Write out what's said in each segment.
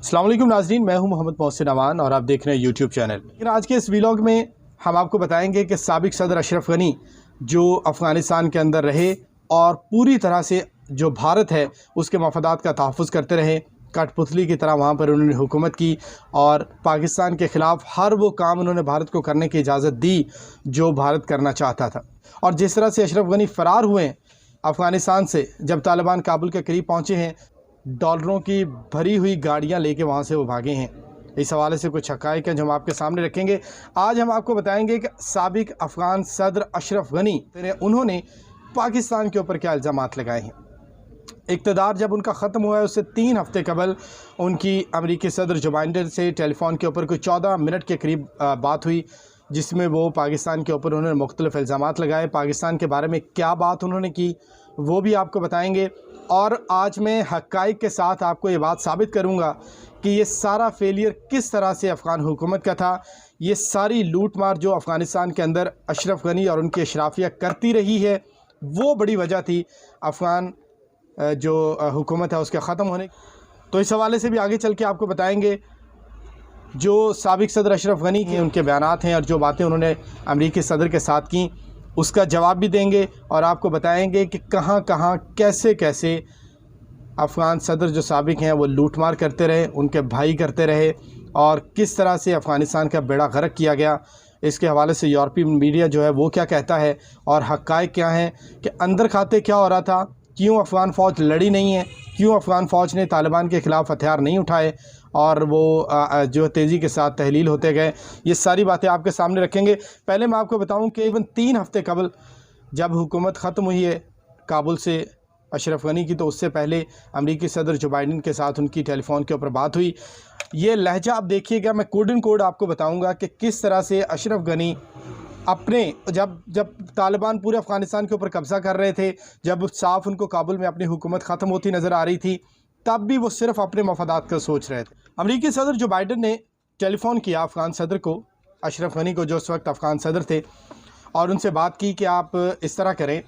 अस्सलाम वालेकुम नाज़रीन, मैं हूं मोहम्मद मोहसिन अमान और आप देख रहे हैं यूट्यूब चैनल। लेकिन आज के इस व्लॉग में हम आपको बताएंगे कि साबिक सदर अशरफ गनी जो अफ़गानिस्तान के अंदर रहे और पूरी तरह से जो भारत है उसके मफादात का तहफ़्फ़ुज़ करते रहे, कठपुतली की तरह वहाँ पर उन्होंने हुकूमत की और पाकिस्तान के ख़िलाफ़ हर वो काम उन्होंने भारत को करने की इजाज़त दी जो भारत करना चाहता था। और जिस तरह से अशरफ गनी फ़रार हुए अफ़गानिस्तान से, जब तालिबान काबुल के करीब पहुँचे हैं, डॉलरों की भरी हुई गाड़ियां लेके वहां से वो भागे हैं। इस हवाले से कुछ हक़ाइक़ हैं जो हम आपके सामने रखेंगे। आज हम आपको बताएंगे कि साबिक अफ़गान सदर अशरफ गनी उन्होंने पाकिस्तान के ऊपर क्या इल्ज़ामात लगाए हैं। इक़्तिदार जब उनका ख़त्म हुआ है उससे 3 हफ़्ते कबल उनकी अमरीकी सदर जो बाइडेन से टेलीफ़ोन के ऊपर कोई 14 मिनट के करीब बात हुई, जिसमें वो पाकिस्तान के ऊपर उन्होंने मुख्तलिफ़ इल्ज़ामात लगाए। पाकिस्तान के बारे में क्या बात उन्होंने की वो भी आपको बताएंगे। और आज मैं हक़ाइक़ के साथ आपको ये बात साबित करूँगा कि ये सारा फेलियर किस तरह से अफ़गान हुकूमत का था। ये सारी लूट मार जो अफ़गानिस्तान के अंदर अशरफ गनी और उनकी अशराफिया करती रही है, वो बड़ी वजह थी अफ़गान जो हुकूमत है उसके ख़त्म होने। तो इस हवाले से भी आगे चल के आपको बताएंगे। जो साबिक सदर अशरफ गनी के उनके बयानात हैं और जो बातें उन्होंने अमरीकी सदर के साथ की उसका जवाब भी देंगे और आपको बताएंगे कि कहाँ कहाँ कैसे कैसे अफ़गान सदर जो साबिक हैं वो लूटमार करते रहे, उनके भाई करते रहे और किस तरह से अफ़गानिस्तान का बेड़ा गर्क किया गया। इसके हवाले से यूरोपीय मीडिया जो है वो क्या कहता है और हक़ाइक़ क्या हैं कि अंदर खाते क्या हो रहा था, क्यों अफ़गान फ़ौज लड़ी नहीं है, क्यों अफ़गान फ़ौज ने तालिबान के ख़िलाफ़ हथियार नहीं उठाए और वो जो तेज़ी के साथ तहलील होते गए। ये सारी बातें आपके सामने रखेंगे। पहले मैं आपको बताऊं कि इवन 3 हफ़्ते कबल जब हुकूमत ख़त्म हुई है काबुल से अशरफ गनी की, तो उससे पहले अमरीकी सदर जो बाइडेन के साथ उनकी टेलीफ़ोन के ऊपर बात हुई। ये लहजा आप देखिएगा, मैं कोड इन कोड आपको बताऊँगा कि किस तरह से अशरफ गनी अपने जब तालिबान पूरे अफ़गानिस्तान के ऊपर कब्ज़ा कर रहे थे, जब साफ उनको काबुल में अपनी हुकूमत ख़त्म होती नज़र आ रही थी, तब भी वो सिर्फ अपने मफादात का सोच रहे थे। अमरीकी सदर जो बाइडेन ने टेलीफ़ोन किया अफ़गान सदर को, अशरफ गनी को जो उस वक्त अफ़गान सदर थे, और उनसे बात की कि आप इस तरह करें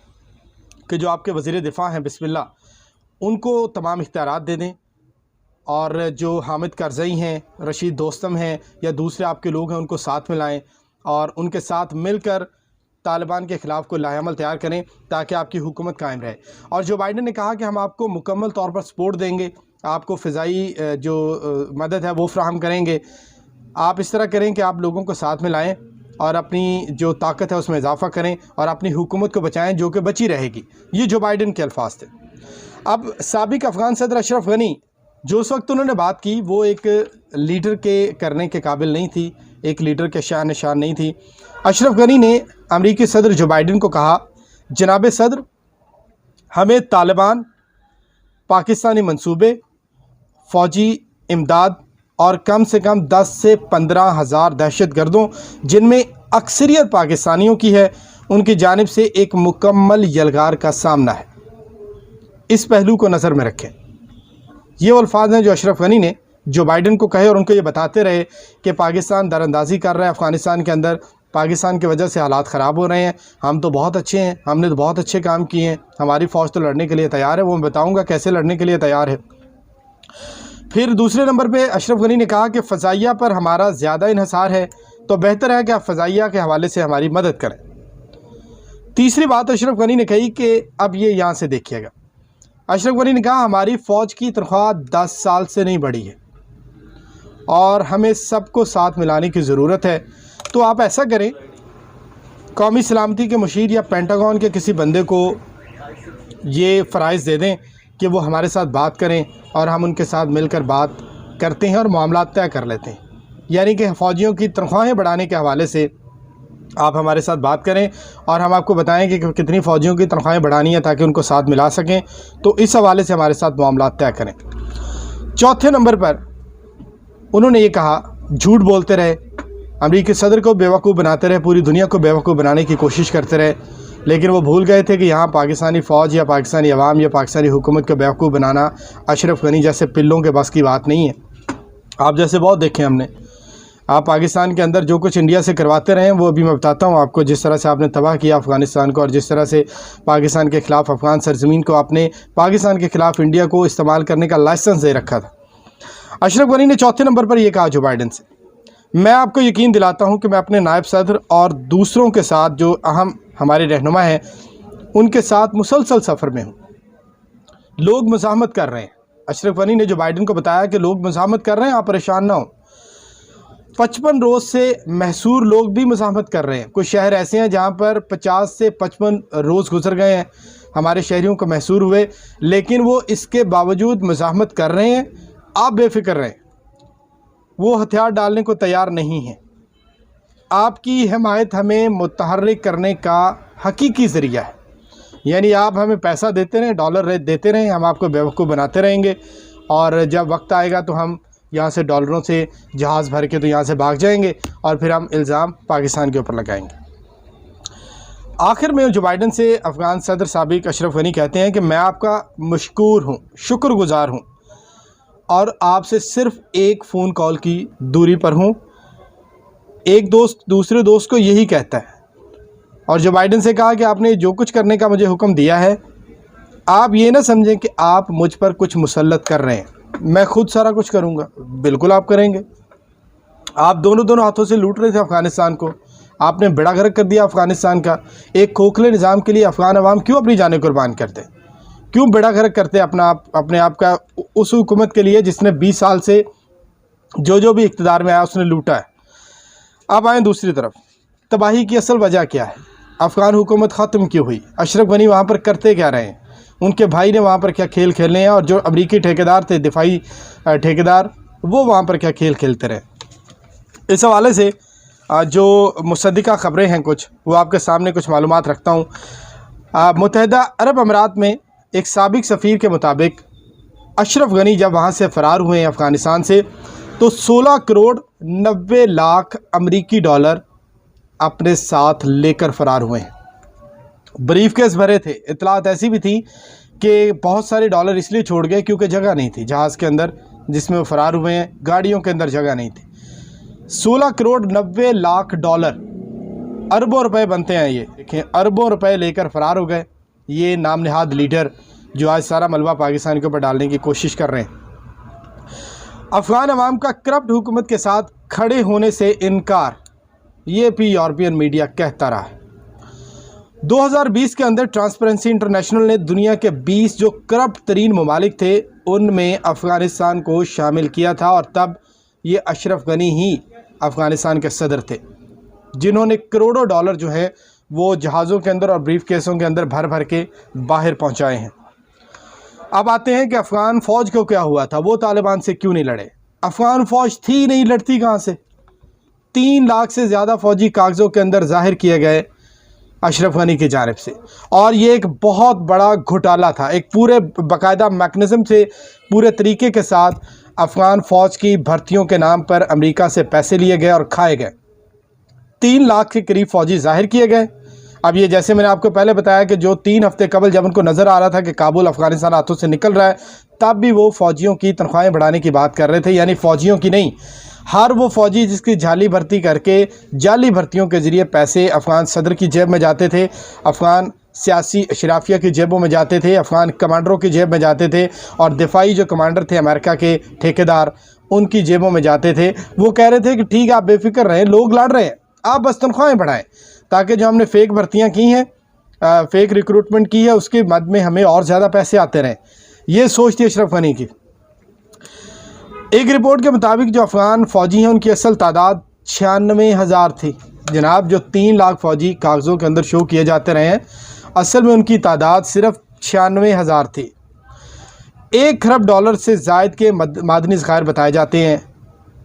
कि जो आपके वज़ीर दिफ़ा हैं बिस्मिल्लाह, उनको तमाम इख्तियारात दे दें और जो हामिद करज़ई हैं, रशीद दोस्तम हैं या दूसरे आपके लोग हैं उनको साथ में लाएँ और उनके साथ मिलकर तालिबान के ख़िलाफ़ कोई लाएअमल तैयार करें ताकि आपकी हुकूमत कायम रहे। और जो बाइडेन ने कहा कि हम आपको मुकम्मल तौर पर सपोर्ट देंगे, आपको फ़िज़ाई जो मदद है वो फ़राहम करेंगे। आप इस तरह करें कि आप लोगों को साथ में लाएँ और अपनी जो ताकत है उसमें इजाफ़ा करें और अपनी हुकूमत को बचाएँ जो कि बची रहेगी। ये जो बाइडेन के अल्फाज थे। अब साबिक अफ़गान सदर अशरफ गनी जो उस वक्त उन्होंने बात की वो एक लीडर के करने के काबिल नहीं थी, एक लीडर के शान निशान नहीं थी। अशरफ गनी ने अमरीकी सदर जो बाइडेन को कहा, जनाब सदर, हमें तालिबान, पाकिस्तानी मंसूबे, फ़ौजी इमदाद और कम से कम 10 से 15 हज़ार दहशत गर्दों, जिनमें अक्सरियत पाकिस्तानियों की है, उनकी जानिब से एक मुकम्मल यलगार का सामना है। इस पहलू को नज़र में रखें। ये वो अल्फाज हैं जो अशरफ गनी ने जो बाइडेन को कहे और उनको ये बताते रहे कि पाकिस्तान दरअंदाज़ी कर रहा है अफ़गानिस्तान के अंदर, पाकिस्तान की वजह से हालात ख़राब हो रहे हैं, हम तो बहुत अच्छे हैं, हमने तो बहुत अच्छे काम किए हैं, हमारी फ़ौज तो लड़ने के लिए तैयार है। वो मैं बताऊँगा कैसे लड़ने के लिए तैयार है। फिर दूसरे नंबर पे अशरफ गनी ने कहा कि फ़ज़ाइया पर हमारा ज़्यादा इन्हिसार है, तो बेहतर है कि आप फ़ज़ाइया के हवाले से हमारी मदद करें। तीसरी बात अशरफ गनी ने कही कि अब ये यहाँ से देखिएगा, अशरफ गनी ने कहा हमारी फ़ौज की तनख्वाह 10 साल से नहीं बढ़ी है और हमें सबको साथ मिलाने की ज़रूरत है। तो आप ऐसा करें, कौमी सलामती के मुशीर या पेंटागन के किसी बंदे को ये फ़राइज़ दे दें कि वो हमारे साथ बात करें और हम उनके साथ मिलकर बात करते हैं और मामला तय कर लेते हैं। यानी कि फ़ौजियों की तनख्वाहें बढ़ाने के हवाले से आप हमारे साथ बात करें और हम आपको बताएं कि कितनी फ़ौजियों की तनख्वाहें बढ़ानी है ताकि उनको साथ मिला सकें, तो इस हवाले से हमारे साथ मामला तय करें। चौथे नंबर पर उन्होंने ये कहा, झूठ बोलते रहे, अमरीकी सदर को बेवकूफ़ बनाते रहे, पूरी दुनिया को बेवकूफ़ बनाने की कोशिश करते रहे, लेकिन वो भूल गए थे कि यहाँ पाकिस्तानी फ़ौज या पाकिस्तानी अवाम या पाकिस्तानी हुकूमत को बेवकूफ़ बनाना अशरफ गनी जैसे पिल्लों के बस की बात नहीं है। आप जैसे बहुत देखे हमने, आप पाकिस्तान के अंदर जो कुछ इंडिया से करवाते रहे वो अभी मैं बताता हूँ आपको। जिस तरह से आपने तबाह किया अफ़गानिस्तान को और जिस तरह से पाकिस्तान के ख़िलाफ़ अफ़गान सरज़मीन को आपने पाकिस्तान के ख़िलाफ़ इंडिया को इस्तेमाल करने का लाइसेंस दे रखा था। अशरफ गनी ने चौथे नंबर पर यह कहा जो बाइडेन से, मैं आपको यकीन दिलाता हूं कि मैं अपने नायब सदर और दूसरों के साथ जो अहम हमारे रहनुमा हैं उनके साथ मुसलसल सफ़र में हूं। लोग मुज़ाहमत कर रहे हैं। अशरफ गनी ने जो बाइडेन को बताया कि लोग मुज़ाहमत कर रहे हैं, आप परेशान ना हो। 55 रोज़ से महसूर लोग भी मुज़ाहमत कर रहे हैं। कुछ शहर ऐसे हैं जहां पर 50 से 55 रोज़ गुजर गए हैं, हमारे शहरियों को महसूर हुए, लेकिन वो इसके बावजूद मुज़ाहमत कर रहे हैं। आप बेफिक्र रहें, वो हथियार डालने को तैयार नहीं हैं। आपकी हिमायत हमें मुतहर्रिक करने का हकीकी ज़रिया है। यानी आप हमें पैसा देते रहें, डॉलर देते रहें, हम आपको बेवकूफ़ बनाते रहेंगे और जब वक्त आएगा तो हम यहाँ से डॉलरों से जहाज़ भर के तो यहाँ से भाग जाएंगे और फिर हम इल्ज़ाम पाकिस्तान के ऊपर लगाएंगे। आखिर में जो बाइडेन से अफ़गान सदर साबिक अशरफ गनी कहते हैं कि मैं आपका मशकूर हूँ, शुक्रगुज़ार हूँ और आपसे सिर्फ़ एक फ़ोन कॉल की दूरी पर हूँ। एक दोस्त दूसरे दोस्त को यही कहता है। और जो बाइडेन से कहा कि आपने जो कुछ करने का मुझे हुक्म दिया है, आप ये ना समझें कि आप मुझ पर कुछ मुसल्लत कर रहे हैं, मैं खुद सारा कुछ करूँगा। बिल्कुल आप करेंगे। आप दोनों हाथों से लूट रहे थे अफ़गानिस्तान को, आपने बेड़ा गर्क कर दिया अफ़गानिस्तान का। एक खोखले निज़ाम के लिए अफ़गान अवाम क्यों अपनी जानें कुर्बान करते, क्यों बेड़ा गर्क करते अपने आप का उस हुकूमत के लिए जिसने 20 साल से जो भी इक़्तिदार में आया उसने लूटा है। अब आएँ दूसरी तरफ, तबाही की असल वजह क्या है? अफ़गान हुकूमत ख़त्म क्यों हुई? अशरफ गनी वहाँ पर करते क्या रहे हैं? उनके भाई ने वहाँ पर क्या खेल खेलने हैं? और जो अमरीकी ठेकेदार थे, दिफाई ठेकेदार, वो वहाँ पर क्या खेल खेलते रहे? इस हवाले से जो मुसद्दिक़ा ख़बरें हैं कुछ, वो आपके सामने कुछ मालूमात रखता हूँ। मुत्तहिदा अरब अमीरात में एक साबिक़ सफ़ीर के मुताबिक अशरफ गनी जब वहाँ से फ़रार हुए हैं अफ़गानिस्तान से, तो 16 करोड़ 90 लाख अमरीकी डॉलर अपने साथ लेकर फ़रार हुए हैं। ब्रीफकेस भरे थे। इतलात ऐसी भी थी कि बहुत सारे डॉलर इसलिए छोड़ गए क्योंकि जगह नहीं थी जहाज़ के अंदर जिसमें वो फ़रार हुए हैं, गाड़ियों के अंदर जगह नहीं थी। 16 करोड़ 90 लाख डॉलर, अरबों रुपए बनते हैं ये। देखें, अरबों रुपए लेकर फ़रार हो गए ये नाम नहाद लीडर जो आज सारा मलबा पाकिस्तान के ऊपर डालने की कोशिश कर रहे हैं। अफ़गान अवाम का करप्ट हुकूमत के साथ खड़े होने से इनकार, ये भी यूरोपियन मीडिया कहता रहा है। 2020 के अंदर ट्रांसपेरेंसी इंटरनेशनल ने दुनिया के 20 जो करप्ट तरीन ममालिक थे उनमें अफ़गानिस्तान को शामिल किया था और तब ये अशरफ गनी ही अफ़गानिस्तान के सदर थे जिन्होंने करोड़ों डॉलर जो है वो जहाज़ों के अंदर और ब्रीफ केसों के अंदर भर भर के बाहर पहुंचाए हैं। अब आते हैं कि अफ़गान फ़ौज को क्या हुआ था, वो तालिबान से क्यों नहीं लड़े? अफ़गान फ़ौज थी नहीं, लड़ती कहाँ से? 3 लाख से ज़्यादा फ़ौजी कागज़ों के अंदर ज़ाहिर किए गए अशरफ गनी की जानिब से, और ये एक बहुत बड़ा घोटाला था। एक पूरे बाकायदा मैकेनिज़्म से, पूरे तरीके के साथ अफ़गान फ़ौज की भर्तियों के नाम पर अमेरिका से पैसे लिए गए और खाए गए। 3 लाख के करीब फ़ौजी ज़ाहिर किए गए। अब ये जैसे मैंने आपको पहले बताया कि जो 3 हफ्ते कबल जब उनको नज़र आ रहा था कि काबुल अफ़गानिस्तान हाथों से निकल रहा है, तब भी वो फ़ौजियों की तनख्वाहें बढ़ाने की बात कर रहे थे। यानी फ़ौजियों की नहीं, हर वो फ़ौजी जिसकी जाली भर्ती करके जाली भर्तियों के ज़रिए पैसे अफ़गान सदर की जेब में जाते थे, अफ़गान सियासी अशराफिया की जेबों में जाते थे, अफ़गान कमांडरों की जेब में जाते थे, और दिफाई जो कमांडर थे अमेरिका के ठेकेदार, उनकी जेबों में जाते थे। वो कह रहे थे कि ठीक है, आप बेफिक्र रहें, लोग लड़ रहे हैं, आप बस तनख्वाहें बढ़ाएं ताकि जो हमने फ़ेक भर्तियाँ की हैं, फ़ेक रिक्रूटमेंट की है, उसके मद में हमें और ज़्यादा पैसे आते रहें। ये सोच थी अशरफ गनी की। एक रिपोर्ट के मुताबिक जो अफ़गान फ़ौजी हैं उनकी असल तादाद 96,000 थी। जनाब, जो 3 लाख फ़ौजी कागज़ों के अंदर शो किए जाते रहे हैं, असल में उनकी तादाद सिर्फ 96,000 थी। 1 खरब डॉलर से ज़ायद के मादनी ज़खायर बताए जाते हैं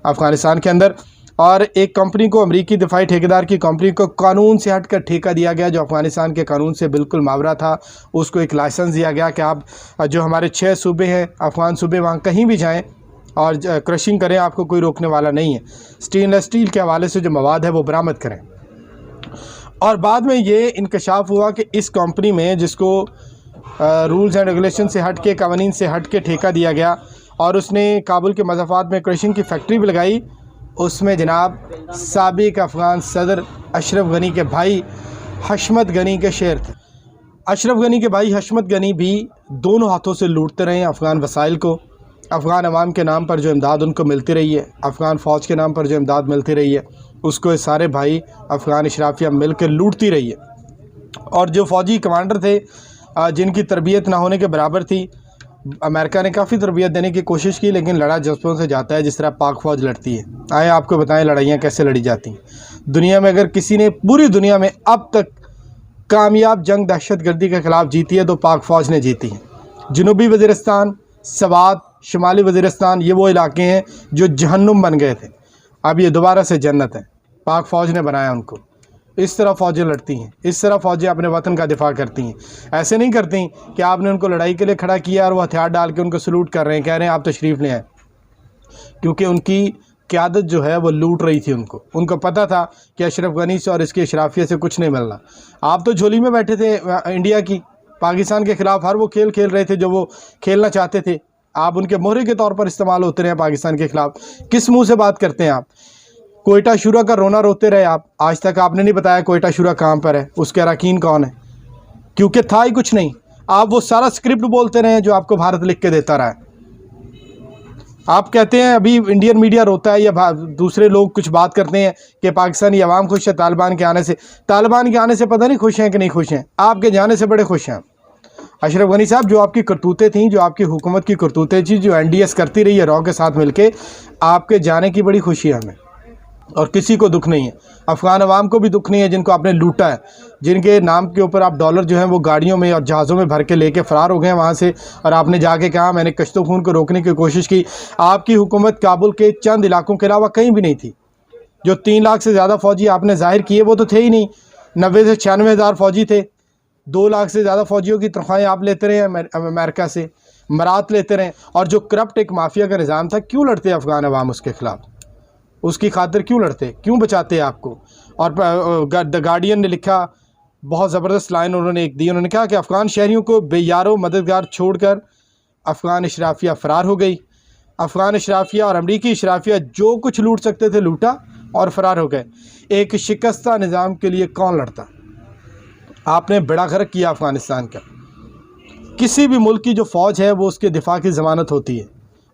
अफ़गानिस्तान के अंदर, और एक कंपनी को, अमरीकी दिफाई ठेकेदार की कंपनी को कानून से हटकर ठेका दिया गया जो अफ़गानिस्तान के कानून से बिल्कुल मावरा था। उसको एक लाइसेंस दिया गया कि आप जो हमारे 6 सूबे हैं अफ़गान सूबे, वहाँ कहीं भी जाएं और क्रशिंग करें, आपको कोई रोकने वाला नहीं है। स्टेनलेस स्टील के हवाले से जो मवाद है वो बरामद करें। और बाद में ये इंकशाफ हुआ कि इस कंपनी में, जिसको रूल्स एंड रेगुलेशन से हट के, कवानीन से हट के ठेका दिया गया और उसने काबुल के मज़ाफ़ात में क्रशिंग की फैक्ट्री भी लगाई, उसमें जनाब साबिक अफ़गान सदर अशरफ गनी के भाई हशमत गनी के शेयर थे। अशरफ गनी के भाई हशमत गनी भी दोनों हाथों से लूटते रहे अफ़गान वसाइल को, अफ़गान अवाम के नाम पर जो इमदाद उनको मिलती रही है, अफ़गान फ़ौज के नाम पर जो इमदाद मिलती रही है, उसको ये सारे भाई अफ़गान इशराफिया मिल कर लूटती रही है। और जो फ़ौजी कमांडर थे जिनकी तरबियत ना होने के बराबर थी, अमेरिका ने काफ़ी तरबियत देने की कोशिश की, लेकिन लड़ा जज्बों से जाता है, जिस तरह पाक फ़ौज लड़ती है। आए आपको बताएं लड़ाइयाँ कैसे लड़ी जाती हैं। दुनिया में अगर किसी ने पूरी दुनिया में अब तक कामयाब जंग दहशतगर्दी के ख़िलाफ़ जीती है तो पाक फ़ौज ने जीती है। जनूबी वज़ीरिस्तान, सवात, शुमाली वज़ीरिस्तान, ये वो इलाके हैं जो जहन्नुम बन गए थे, अब ये दोबारा से जन्नत है। पाक फ़ौज ने बनाया उनको। इस तरह फ़ौजें लड़ती हैं, इस तरह फ़ौजें अपने वतन का दिफा करती हैं। ऐसे नहीं करती कि आपने उनको लड़ाई के लिए खड़ा किया और वो हथियार डाल के उनको सलूट कर रहे हैं, कह रहे हैं आप तशरीफ़ ले आए, क्योंकि उनकी क़यादत जो है वो लूट रही थी उनको पता था कि अशरफ गनी से और इसके इशराफिया से कुछ नहीं मिलना। आप तो झोली में बैठे थे इंडिया की, पाकिस्तान के ख़िलाफ़ हर वो खेल खेल रहे थे जो वो खेलना चाहते थे। आप उनके मोहरे के तौर पर इस्तेमाल होते रहे पाकिस्तान के ख़िलाफ़। किस मुँह से बात करते हैं आप? कोयटा शुरा का रोना रोते रहे आप, आज तक आपने नहीं बताया कोयटा शुरा कहाँ पर है, उसके अरकान कौन है, क्योंकि था ही कुछ नहीं। आप वो सारा स्क्रिप्ट बोलते रहे जो आपको भारत लिख के देता रहा है। आप कहते हैं अभी इंडियन मीडिया रोता है या दूसरे लोग कुछ बात करते हैं कि पाकिस्तानी अवाम खुश है तालिबान के आने से। तालिबान के आने से पता नहीं खुश हैं कि नहीं खुश हैं, आपके जाने से बड़े खुश हैं। अशरफ गनी साहब, जो आपकी करतूतें थीं, जो आपकी हुकूमत की करतूतें थी, जो NDS करती रही है रॉ के साथ मिलके, आपके जाने की बड़ी खुशी है हमें, और किसी को दुख नहीं है। अफ़गान अवाम को भी दुख नहीं है जिनको आपने लूटा है, जिनके नाम के ऊपर आप डॉलर जो हैं वो गाड़ियों में और जहाज़ों में भर के लेके फ़रार हो गए हैं वहाँ से, और आपने जाके कहा मैंने कश्तो खून को रोकने की कोशिश की। आपकी हुकूमत काबुल के चंद इलाकों के अलावा कहीं भी नहीं थी। जो 3 लाख से ज़्यादा फ़ौजी आपने ज़ाहिर किए वो तो थे ही नहीं। 90 से 96 हज़ार फ़ौजी थे। 2 लाख से ज़्यादा फ़ौजियों की तनख्वाहें आप लेते रहे अमेरिका से, मरात लेते रहे। और जो करप्ट एक माफिया का निज़ाम था, क्यों लड़ते अफ़गान अवाम उसके ख़िलाफ़? उसकी खातिर क्यों लड़ते, क्यों बचाते आपको? और द गार्डियन ने लिखा, बहुत ज़बरदस्त लाइन उन्होंने एक दी, उन्होंने कहा कि अफ़गान शहरियों को बेयारो मददगार छोड़कर अफ़गान इशराफिया फ़रार हो गई। अफ़गान इशराफिया और अमरीकी इशराफिया जो कुछ लूट सकते थे लूटा और फ़रार हो गए। एक शिकस्ता निज़ाम के लिए कौन लड़ता? आपने बड़ा गर्क किया अफ़गानिस्तान का। किसी भी मुल्क की जो फ़ौज है वो उसके दिफा की ज़मानत होती है।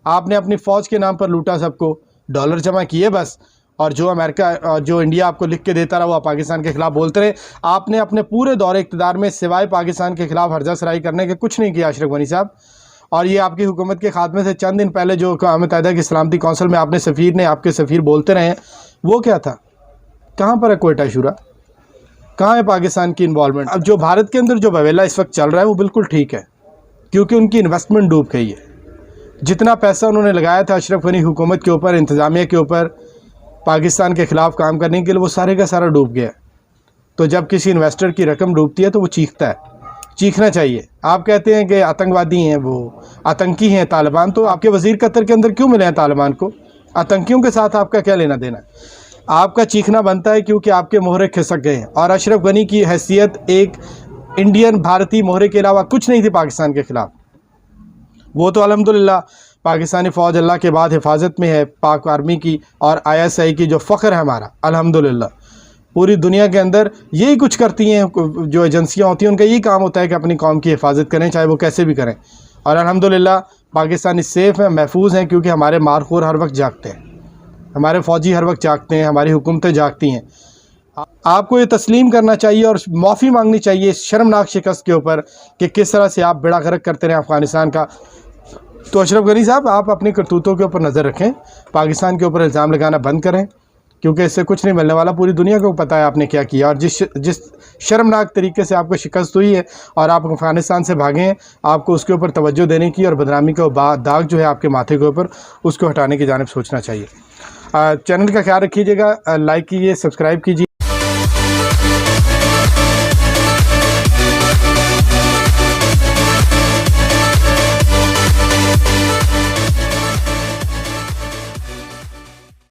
आपने अपनी फ़ौज के नाम पर लूटा सबको, डॉलर जमा किए बस, और जो अमेरिका जो इंडिया आपको लिख के देता रहा वो पाकिस्तान के ख़िलाफ़ बोलते रहे। आपने अपने पूरे दौरे इक़्तिदार में सिवाय पाकिस्तान के ख़िलाफ़ हर्जा सराई करने के कुछ नहीं किया अशरफ गनी साहब। और ये आपकी हुकूमत के खात्मे से चंद दिन पहले जो अक़वाम मुत्तहिदा की सलामती कौंसिल में आपके सफ़ीर बोलते रहे हैं, वो क्या था? कहाँ पर है कोयटा शुरा? कहाँ है पाकिस्तान की इन्वॉल्वमेंट? अब जो भारत के अंदर जो बवेला इस वक्त चल रहा है वो बिल्कुल ठीक है, क्योंकि उनकी इन्वेस्टमेंट डूब गई है। जितना पैसा उन्होंने लगाया था अशरफ गनी हुकूमत के ऊपर, इंतज़ामिया के ऊपर, पाकिस्तान के ख़िलाफ़ काम करने के लिए, वो सारे का सारा डूब गया। तो जब किसी इन्वेस्टर की रकम डूबती है तो वो चीखता है, चीखना चाहिए। आप कहते हैं कि आतंकवादी हैं, वो आतंकी हैं तालिबान, तो आपके वज़ीर कतर के अंदर क्यों मिले हैं तालिबान को? आतंकियों के साथ आपका क्या लेना देना? आपका चीखना बनता है क्योंकि आपके मोहरे खिसक गए हैं। और अशरफ गनी की हैसियत एक इंडियन भारतीय मोहरे के अलावा कुछ नहीं थी पाकिस्तान के ख़िलाफ़। वो तो अल्हम्दुलिल्लाह पाकिस्तानी फ़ौज अल्लाह के बाद हिफाजत में है, पाक आर्मी की और ISI की जो फ़ख्र है हमारा, अल्हम्दुलिल्लाह। पूरी दुनिया के अंदर यही कुछ करती हैं, जो एजेंसियाँ होती हैं उनका यही काम होता है कि अपनी कौम की हिफाजत करें, चाहे वो कैसे भी करें। और अल्हम्दुलिल्लाह पाकिस्तानी सेफ़ हैं, महफूज हैं, क्योंकि हमारे मारखोर हर वक्त जागते हैं, हमारे फ़ौजी हर वक्त जागते हैं, हमारी हुकूमतें जागती हैं। आपको ये तस्लीम करना चाहिए और माफ़ी मांगनी चाहिए इस शर्मनाक शिकस्त के ऊपर कि किस तरह से आप बेड़ा गर्क करते रहे अफ़गानिस्तान का। तो अशरफ गनी साहब, आप अपनी करतूतों के ऊपर नज़र रखें, पाकिस्तान के ऊपर इल्ज़ाम लगाना बंद करें, क्योंकि इससे कुछ नहीं मिलने वाला। पूरी दुनिया को पता है आपने क्या किया, और जिस शर्मनाक तरीके से आपको शिकस्त हुई है और आप अफ़गानिस्तान से भागे हैं, आपको उसके ऊपर तवज्जो देने की और बदनामी का दाग जो है आपके माथे के ऊपर, उसको हटाने की जानिब सोचना चाहिए। चैनल का ख्याल रखिएगा, लाइक कीजिए, सब्सक्राइब कीजिए।